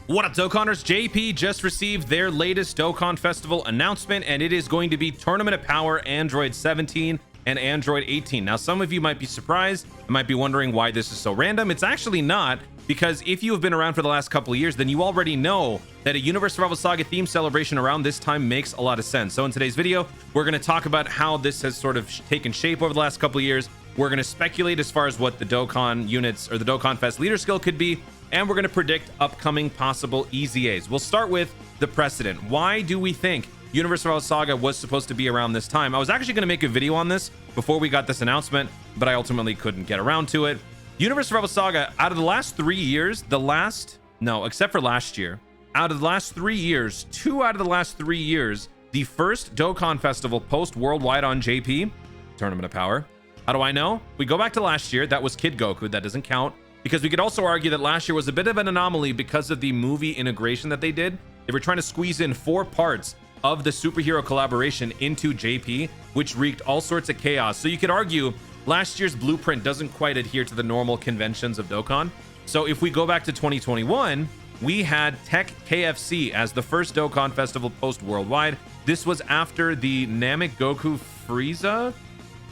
What up, Dokkanners? JP just received their latest Dokkan Festival announcement, and it is going to be Tournament of Power Android 17 and Android 18. Now, some of you might be surprised and might be wondering why this is so random. It's actually not, because if you have been around for the last couple of years, then you already know that a Universe Survival Saga theme celebration around this time makes a lot of sense. So in today's video, we're going to talk about how this has sort of taken shape over the last couple of years. We're going to speculate as far as what the Dokkan units or the Dokkan Fest leader skill could be, and we're going to predict upcoming possible EZAs. We'll start with the precedent. Why do we think Universe Survival Saga was supposed to be around this time? I was actually going to make a video on this before we got this announcement, but I ultimately couldn't get around to it. Universe Survival Saga, out of the last 3 years, except for last year, out of the last 3 years, 2 out of the last 3 years, the first Dokkan Festival post worldwide on JP, Tournament of Power. How do I know? We go back to last year. That was Kid Goku. That doesn't count, because we could also argue that last year was a bit of an anomaly because of the movie integration that they did. They were trying to squeeze in 4 parts of the superhero collaboration into JP, which wreaked all sorts of chaos. So you could argue last year's blueprint doesn't quite adhere to the normal conventions of Dokkan. So if we go back to 2021, we had Tech KFC as the first Dokkan Festival post worldwide. This was after the Namek Goku Frieza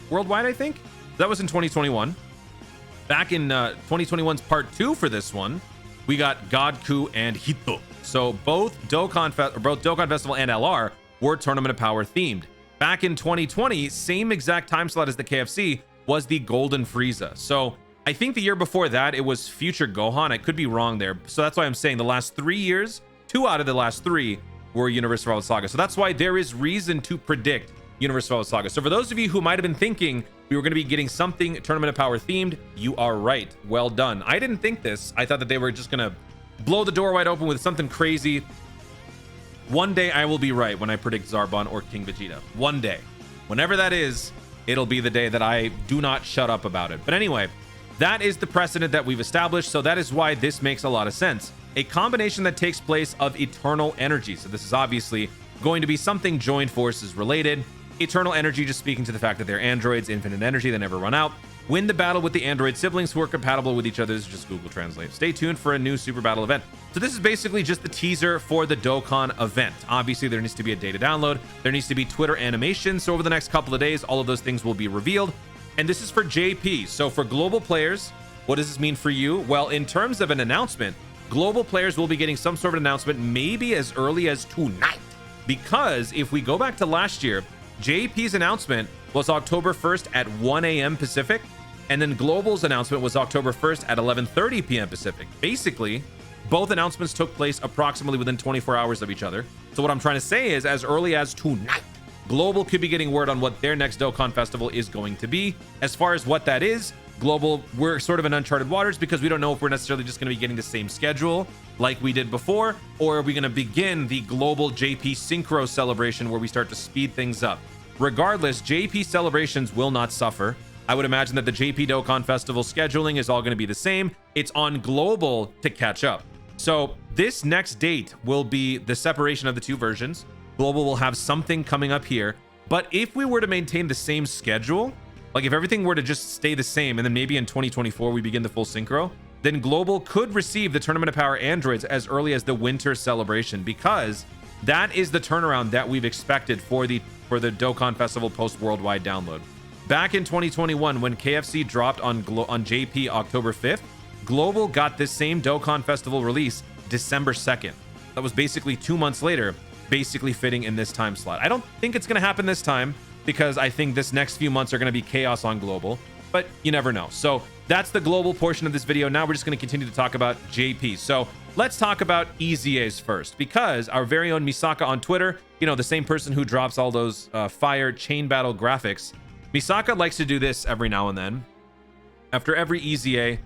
worldwide, I think. That was in 2021. Back in 2021's part 2 for this one, we got Godku and Hito. So both Dokkan Festival and LR were Tournament of Power themed. Back in 2020, same exact time slot as the KFC, was the Golden Frieza. So I think the year before that, it was Future Gohan. I could be wrong there. So that's why I'm saying the last 3 years, 2 out of the last 3 were Universe Survival Saga. So that's why there is reason to predict Universe Survival Saga. So for those of you who might have been thinking we were going to be getting something Tournament of Power themed, you are right. Well done. I didn't think this. I thought that they were just going to blow the door wide open with something crazy. One day I will be right when I predict Zarbon or King Vegeta. One day. Whenever that is, it'll be the day that I do not shut up about it. But anyway, that is the precedent that we've established. So that is why this makes a lot of sense. A combination that takes place of eternal energy. So this is obviously going to be something joined forces related. Eternal energy, just speaking to the fact that they're androids, infinite energy, they never run out. Win the battle with the android siblings who are compatible with each other. This is just Google Translate. Stay tuned for a new super battle event. So this is basically just the teaser for the Dokkan event. Obviously, there needs to be a data download. There needs to be Twitter animation. So over the next couple of days, all of those things will be revealed. And this is for JP. So for global players, what does this mean for you? Well, in terms of an announcement, global players will be getting some sort of announcement maybe as early as tonight. Because if we go back to last year, JP's announcement was October 1st at 1 a.m. Pacific, and then Global's announcement was October 1st at 11:30 p.m. Pacific. Basically, both announcements took place approximately within 24 hours of each other. So what I'm trying to say is, as early as tonight, Global could be getting word on what their next Dokkan Festival is going to be. As far as what that is, Global, we're sort of in uncharted waters because we don't know if we're necessarily just going to be getting the same schedule like we did before, or are we going to begin the Global JP Synchro celebration where we start to speed things up. Regardless, JP celebrations will not suffer. I would imagine that the JP Dokkan Festival scheduling is all going to be the same. It's on Global to catch up. So this next date will be the separation of the 2 versions. Global will have something coming up here. But if we were to maintain the same schedule, like if everything were to just stay the same, and then maybe in 2024 we begin the full synchro, then Global could receive the Tournament of Power androids as early as the winter celebration, because that is the turnaround that we've expected for the Dokkan Festival post worldwide download. Back in 2021, when KFC dropped on JP October 5th, Global got this same Dokkan Festival release December 2nd. That was basically 2 months later, basically fitting in this time slot. I don't think it's going to happen this time, because I think this next few months are going to be chaos on Global, but you never know. So that's the Global portion of this video. Now we're just going to continue to talk about JP. So let's talk about EZAs first, because our very own Misaka on Twitter, you know, the same person who drops all those fire chain battle graphics, Misaka likes to do this every now and then. After every EZA,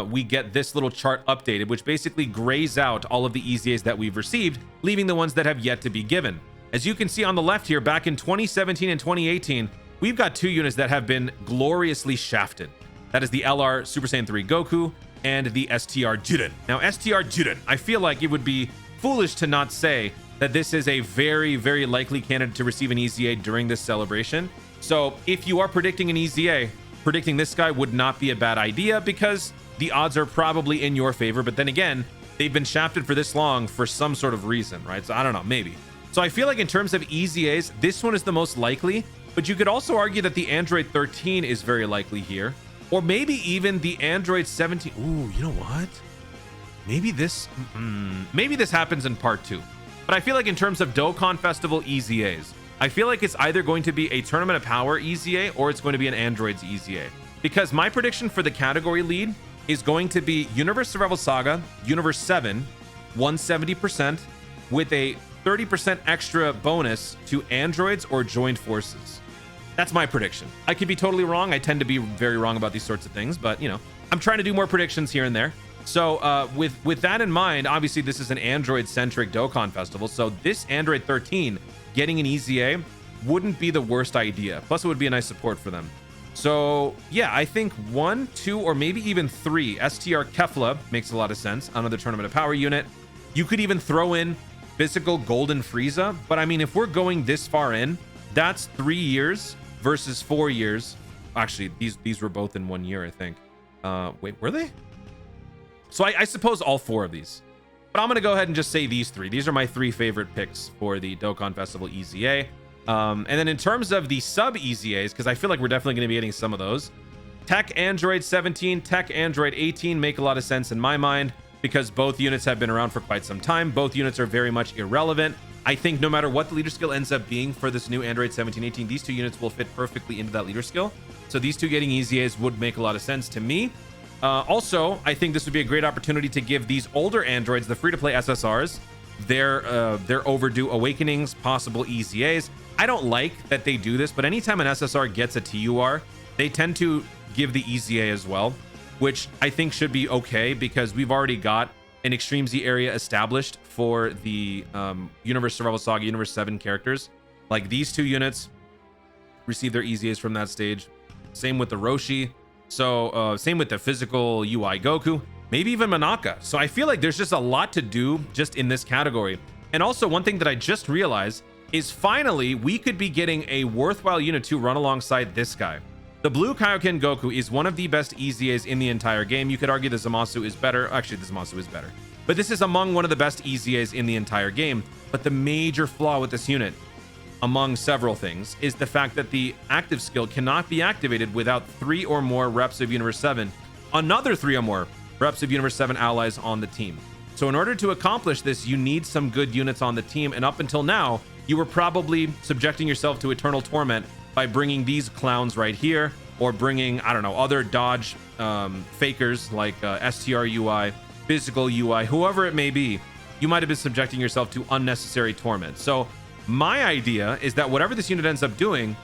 we get this little chart updated, which basically grays out all of the EZAs that we've received, leaving the ones that have yet to be given. As you can see on the left here, back in 2017 and 2018, we've got 2 units that have been gloriously shafted. That is the LR Super Saiyan 3 Goku and the STR Jiren. Now, STR Jiren, I feel like it would be foolish to not say that this is a very, very likely candidate to receive an EZA during this celebration. So if you are predicting an EZA, predicting this guy would not be a bad idea, because the odds are probably in your favor. But then again, they've been shafted for this long for some sort of reason, right? So I don't know, maybe. So I feel like in terms of EZAs, this one is the most likely, but you could also argue that the Android 13 is very likely here, or maybe even the Android 17. Ooh, you know what? Maybe this happens in part 2. But I feel like in terms of Dokkan Festival EZAs, I feel like it's either going to be a Tournament of Power EZA or it's going to be an Android's EZA. Because my prediction for the category lead is going to be Universe Survival Saga, Universe 7, 170%, with a 30% extra bonus to androids or joined forces. That's my prediction. I could be totally wrong. I tend to be very wrong about these sorts of things, but you know, I'm trying to do more predictions here and there. So with that in mind, obviously this is an Android-centric Dokkan Festival, so this Android 13 getting an EZA wouldn't be the worst idea. Plus, it would be a nice support for them. So yeah, I think 1, 2, or maybe even 3 STR Kefla makes a lot of sense. Another Tournament of Power unit. You could even throw in physical Golden Frieza, but I mean, if we're going this far in, that's 3 years versus 4 years. Actually, these were both in 1 year, I think. Wait, were they? So I suppose all 4 of these, but I'm going to go ahead and just say these 3. These are my 3 favorite picks for the Dokkan Festival EZA. And then in terms of the sub EZAs, because I feel like we're definitely going to be getting some of those, Tech Android 17, Tech Android 18 make a lot of sense in my mind because both units have been around for quite some time. Both units are very much irrelevant. I think no matter what the leader skill ends up being for this new Android 17, 18, these 2 units will fit perfectly into that leader skill. So these 2 getting EZAs would make a lot of sense to me. Also, I think this would be a great opportunity to give these older androids, the free-to-play SSRs, their overdue awakenings, possible EZAs. I don't like that they do this, but anytime an SSR gets a TUR, they tend to give the EZA as well, which I think should be okay because we've already got an Extreme Z area established for the Universe Survival Saga, Universe 7 characters. Like these 2 units receive their EZAs from that stage. Same with the Roshi. So same with the physical UI Goku, maybe even Manaka. So I feel like there's just a lot to do just in this category. And also one thing that I just realized is finally we could be getting a worthwhile unit to run alongside this guy. The blue Kaioken Goku is one of the best EZAs in the entire game. You could argue the Zamasu is better. Actually, the Zamasu is better. But this is among one of the best EZAs in the entire game. But the major flaw with this unit, among several things, is the fact that the active skill cannot be activated without 3 or more reps of Universe 7, another 3 or more reps of Universe 7 allies on the team. So in order to accomplish this, you need some good units on the team, and up until now, you were probably subjecting yourself to eternal torment by bringing these clowns right here, or bringing, I don't know, other dodge fakers like STR UI, physical UI, whoever it may be. You might have been subjecting yourself to unnecessary torment. So my idea is that whatever this unit ends up doing,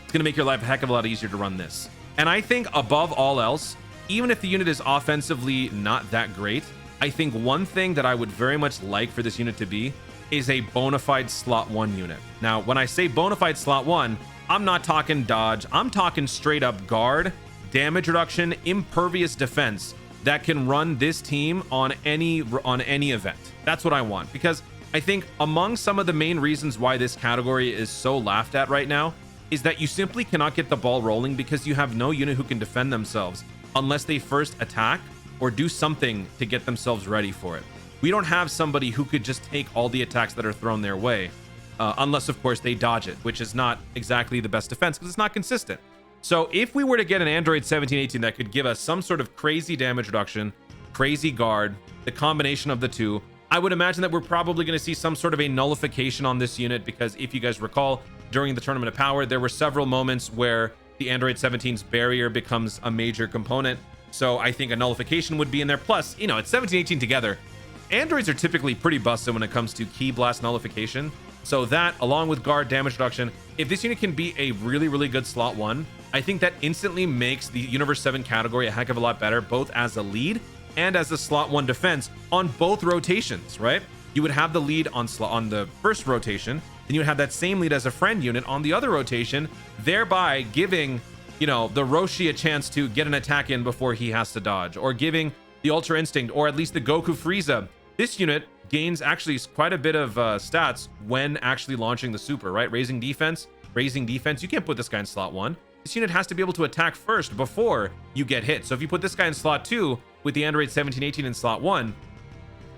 it's going to make your life a heck of a lot easier to run this. And I think above all else, even if the unit is offensively not that great, I think one thing that I would very much like for this unit to be is a bona fide slot 1 unit. Now, when I say bona fide slot 1, I'm not talking dodge. I'm talking straight up guard, damage reduction, impervious defense that can run this team on any event. That's what I want, because I think among some of the main reasons why this category is so laughed at right now is that you simply cannot get the ball rolling because you have no unit who can defend themselves unless they first attack or do something to get themselves ready for it. We don't have somebody who could just take all the attacks that are thrown their way, unless of course they dodge it, which is not exactly the best defense because it's not consistent. So if we were to get an Android 17, 18 that could give us some sort of crazy damage reduction, crazy guard, the combination of the 2, I would imagine that we're probably going to see some sort of a nullification on this unit, because if you guys recall, during the Tournament of Power, there were several moments where the Android 17's barrier becomes a major component. So I think a nullification would be in there. Plus, you know, it's 17, 18 together. Androids are typically pretty busted when it comes to Ki Blast nullification. So that, along with guard damage reduction, if this unit can be a really, really good slot 1, I think that instantly makes the Universe 7 category a heck of a lot better, both as a lead and as a slot 1 defense on both rotations, right? You would have the lead on the first rotation, then you would have that same lead as a friend unit on the other rotation, thereby giving, you know, the Roshi a chance to get an attack in before he has to dodge, or giving the Ultra Instinct, or at least the Goku Frieza. This unit gains actually quite a bit of stats when actually launching the super, right? Raising defense. You can't put this guy in slot 1. This unit has to be able to attack first before you get hit. So if you put this guy in slot 2 with the Android 17, 18 in slot 1,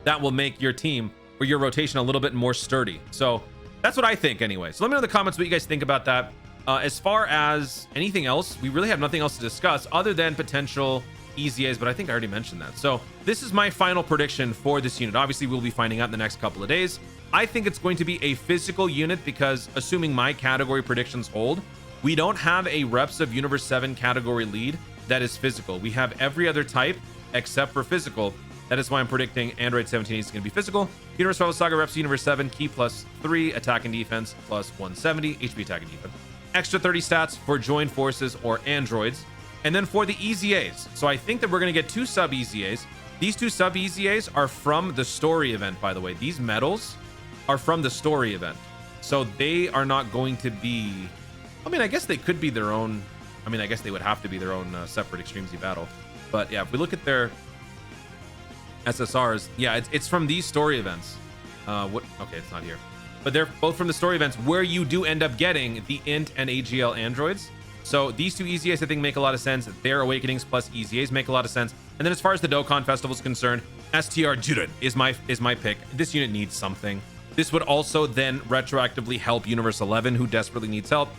that will make your team or your rotation a little bit more sturdy. So that's what I think anyway. So let me know in the comments what you guys think about that. As far as anything else, we really have nothing else to discuss other than potential EZAs, but I think I already mentioned that. So this is my final prediction for this unit. Obviously, we'll be finding out in the next couple of days. I think it's going to be a physical unit because assuming my category predictions hold, we don't have a Reps of Universe 7 category lead that is physical. We have every other type except for physical. That is why I'm predicting Android 17 is going to be physical. Universe Rival Saga Reps Universe 7, key +3, attack and defense +170, HP attack and defense. Extra 30 stats for joined forces or androids. And then for the EZAs. So I think that we're going to get 2 sub EZAs. These 2 sub EZAs are from the story event, by the way. These medals are from the story event. So they are not going to be... I mean, I guess they could be their own... I mean, I guess they would have to be their own separate Extreme Z battle. But yeah, if we look at their SSRs, yeah, it's from these story events. Okay, it's not here. But they're both from the story events where you do end up getting the INT and AGL androids. So these 2 EZAs I think make a lot of sense. Their Awakenings plus EZAs make a lot of sense. And then as far as the Dokkan Festival is concerned, STR Juden is my pick. This unit needs something. This would also then retroactively help Universe 11, who desperately needs help.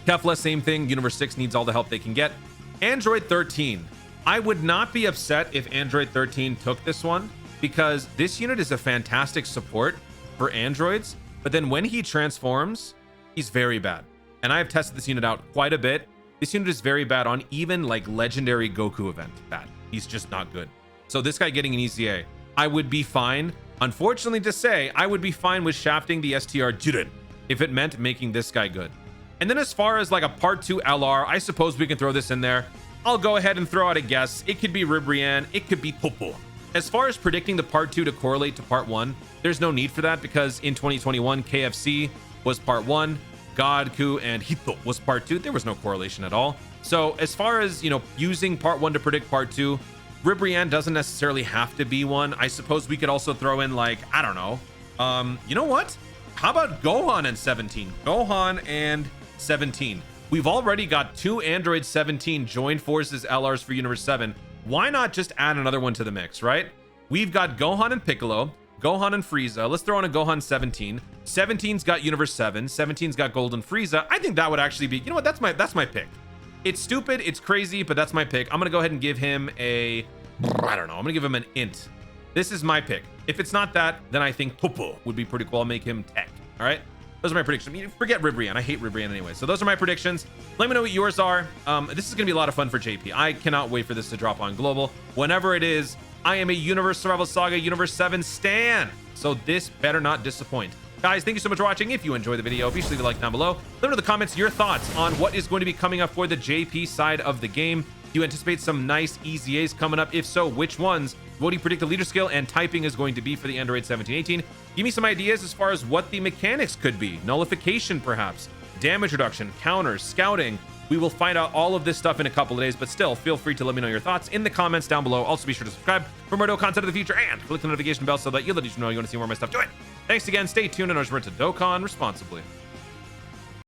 Kefla, same thing. Universe 6 needs all the help they can get. Android 13. I would not be upset if Android 13 took this one because this unit is a fantastic support for androids, but then when he transforms, he's very bad. And I have tested this unit out quite a bit. This unit is very bad on even like legendary Goku event. Bad. He's just not good. So this guy getting an EZA, I would be fine. Unfortunately to say, I would be fine with shafting the STR Jiren if it meant making this guy good. And then as far as like a part 2 LR, I suppose we can throw this in there. I'll go ahead and throw out a guess. It could be Ribrianne. It could be Popo. As far as predicting the part 2 to correlate to part 1, there's no need for that because in 2021, KFC was part 1, Godku and Hito was part 2. There was no correlation at all. So as far as, you know, using part 1 to predict part 2, Ribrianne doesn't necessarily have to be one. I suppose we could also throw in like, I don't know. You know what? How about Gohan and 17? Gohan and 17. We've already got 2 Android 17 joined forces LRs for Universe 7. Why not just add another one to the mix, right? We've got Gohan and Piccolo, Gohan and Frieza. Let's throw in a Gohan 17. 17's got Universe 7. 17's got Golden Frieza. I think that would actually be, you know what? That's my pick. It's stupid, it's crazy, but that's my pick. I'm gonna go ahead and give him a, I don't know, I'm gonna give him an int. This is my pick. If it's not that, then I think Popo would be pretty cool. I'll make him tech. All right. Those are my predictions. I mean, forget Ribrianne. I hate Ribrianne anyway. So those are my predictions. Let me know what yours are. This is going to be a lot of fun for JP. I cannot wait for this to drop on Global. Whenever it is, I am a Universe Survival Saga Universe 7 stan. So this better not disappoint. Guys, thank you so much for watching. If you enjoyed the video, be sure to leave a like down below. Let me know in the comments your thoughts on what is going to be coming up for the JP side of the game. Do you anticipate some nice EZAs coming up? If so, which ones? What do you predict the leader skill and typing is going to be for the Android 17-18? Give me some ideas as far as what the mechanics could be. Nullification, perhaps. Damage reduction, counters, scouting. We will find out all of this stuff in a couple of days, but still, feel free to let me know your thoughts in the comments down below. Also, be sure to subscribe for more content of the future and click the notification bell so that you'll let you know you want to see more of my stuff. Do it! Thanks again. Stay tuned and remember to Dokkan responsibly.